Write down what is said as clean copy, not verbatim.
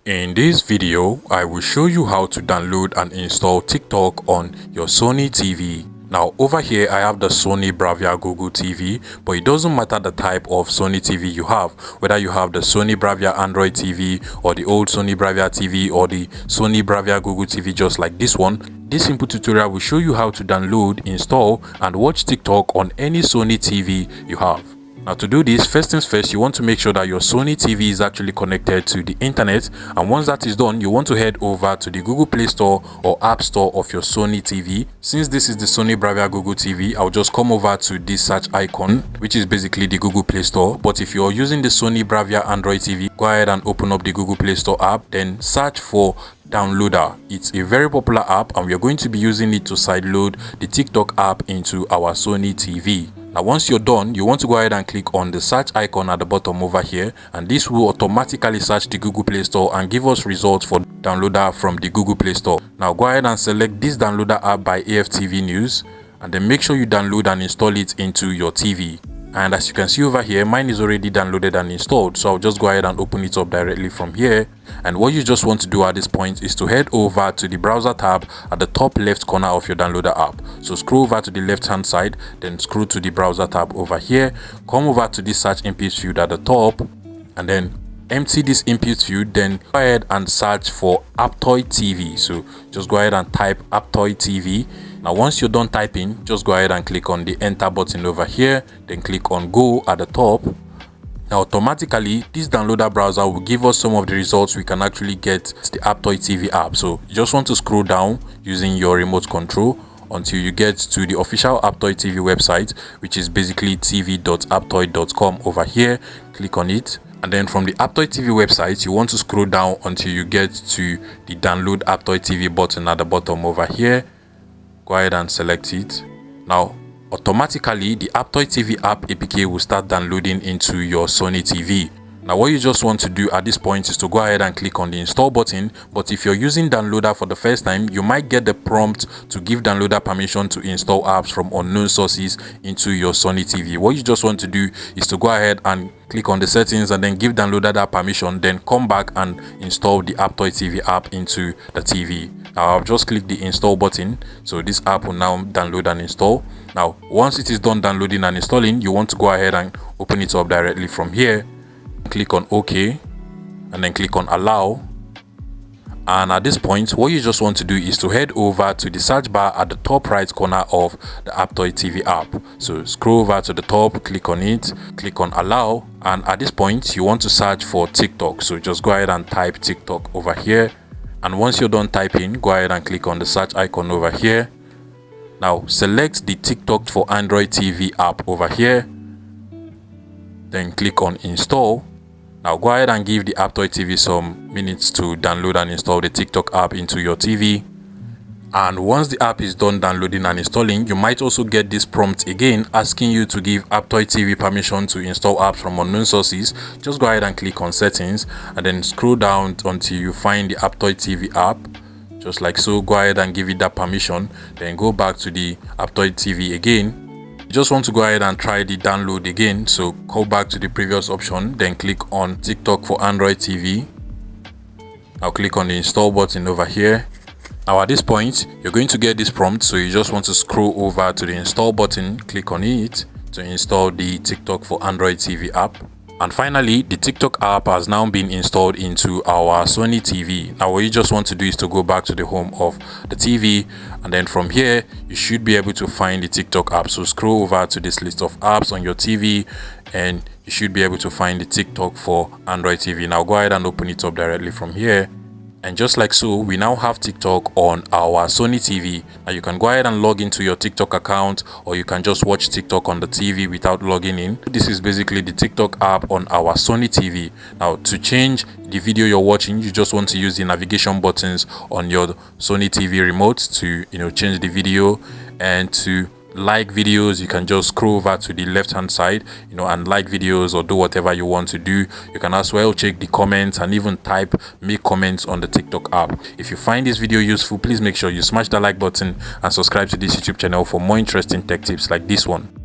In this video, I will show you how to download and install TikTok on your Sony TV. Now over here I have the Sony Bravia Google TV, but it doesn't matter the type of Sony TV you have, whether you have the Sony Bravia Android TV or the old Sony Bravia TV or the Sony Bravia Google TV just like this one. This simple tutorial will show you how to download, install and watch TikTok on any Sony TV you have. Now to do this, first things first, you want to make sure that your Sony TV is actually connected to the internet, and once that is done, you want to head over to the Google Play Store or App Store of your Sony TV. Since this is the Sony Bravia Google TV, I'll just come over to this search icon, which is basically the Google Play Store. But if you're using the Sony Bravia Android TV, go ahead and open up the Google Play Store app, then search for Downloader. It's a very popular app and we are going to be using it to sideload the TikTok app into our Sony TV. Now once you're done, you want to go ahead and click on the search icon at the bottom over here, and this will automatically search the Google Play Store and give us results for Downloader from the Google Play Store. Now go ahead and select this Downloader app by AFTV News, and then make sure you download and install it into your TV. And as you can see over here, mine is already downloaded and installed, so I'll just go ahead and open it up directly from here. And what you just want to do at this point is to head over to the browser tab at the top left corner of your Downloader app. So scroll over to the left hand side, then scroll to the browser tab over here, come over to this search input field at the top, and then empty this input field, then go ahead and search for Aptoide TV. So just go ahead and type Aptoide TV. Now once you're done typing, just go ahead and click on the enter button over here, then click on go at the top. Now automatically this Downloader browser will give us some of the results we can actually get the Aptoide TV app. So you just want to scroll down using your remote control until you get to the official Aptoide TV website, which is basically tv.aptoide.com over here. Click on it. And then from the Aptoide TV website, you want to scroll down until you get to the download Aptoide TV button at the bottom over here. Go ahead and select it. Now automatically the Aptoide TV app APK will start downloading into your Sony TV. Now what you just want to do at this point is to go ahead and click on the install button, but if you're using Downloader for the first time, you might get the prompt to give Downloader permission to install apps from unknown sources into your Sony TV. What you just want to do is to go ahead and click on the settings and then give Downloader that permission, then come back and install the Aptoide TV app into the TV. Now I've just clicked the install button, so this app will now download and install. Now once it is done downloading and installing, you want to go ahead and open it up directly from here. Click on OK and then click on allow, and at this point what you just want to do is to head over to the search bar at the top right corner of the Aptoide TV app. So scroll over to the top, click on it, click on allow, and at this point you want to search for TikTok. So just go ahead and type TikTok over here, and once you're done typing, go ahead and click on the search icon over here. Now select the TikTok for Android TV app over here, then click on install. Now go ahead and give the Aptoide TV some minutes to download and install the TikTok app into your TV. And once the app is done downloading and installing, you might also get this prompt again asking you to give Aptoide TV permission to install apps from unknown sources. Just go ahead and click on settings and then scroll down until you find the Aptoide TV app. Just like so, go ahead and give it that permission, then go back to the Aptoide TV again. Just want to go ahead and try the download again, so go back to the previous option, then click on TikTok for Android TV. Now click on the install button over here. Now at this point you're going to get this prompt, so you just want to scroll over to the install button, click on it to install the TikTok for Android TV app. And finally, the TikTok app has now been installed into our Sony TV. Now what you just want to do is to go back to the home of the TV, and then from here you should be able to find the TikTok app. So scroll over to this list of apps on your TV and you should be able to find the TikTok for Android TV. Now go ahead and open it up directly from here. And just like so, we now have TikTok on our Sony TV. Now you can go ahead and log into your TikTok account, or you can just watch TikTok on the TV without logging in. This is basically the TikTok app on our Sony TV. Now to change the video you're watching, you just want to use the navigation buttons on your Sony TV remote to change the video. And to like videos, you can just scroll over to the left hand side and like videos or do whatever you want to do. You can as well check the comments and even make comments on the TikTok app. If you find this video useful, please make sure you smash the like button and subscribe to this YouTube channel for more interesting tech tips like this one.